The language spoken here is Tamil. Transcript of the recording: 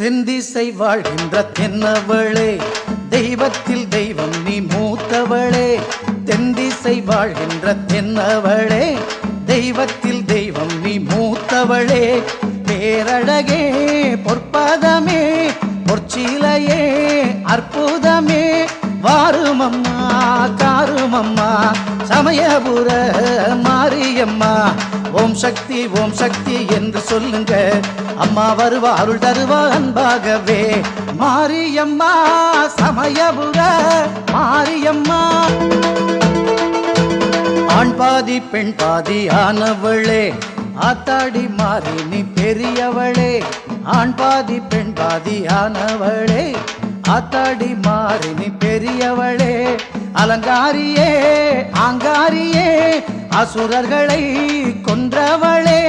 தென்திசை வாழ்கின்ற தென்னவளே, தெய்வத்தில் தெய்வம் நீ மூத்தவளே. தென்திசை வாழ்கின்ற தென்னவளே, தெய்வத்தில் தெய்வம் நீ மூத்தவளே. பேரழகே பொற்பதமே, பொற்சிலையே அற்புதமே. வாருமம்மா காருமம்மா சமயபுர மாரியம்மா. ஓம் சக்தி என்று சொல்லுங்க, அம்மா வருவா அருள் தருவா அன்பாகவே. மாரியம்மா சமயபுர மாரியம்மா. ஆண் பாதி பெண் பாதி ஆனவளே, ஆத்தாடி மாறி நீ பெரியவளே. ஆண் பாதி பெண் பாதி ஆனவளே, ஆத்தாடி மாறி நீ பெரியவளே. அலங்காரியே ஆங்காரியே, அசுரர்களை கொன்றவளே.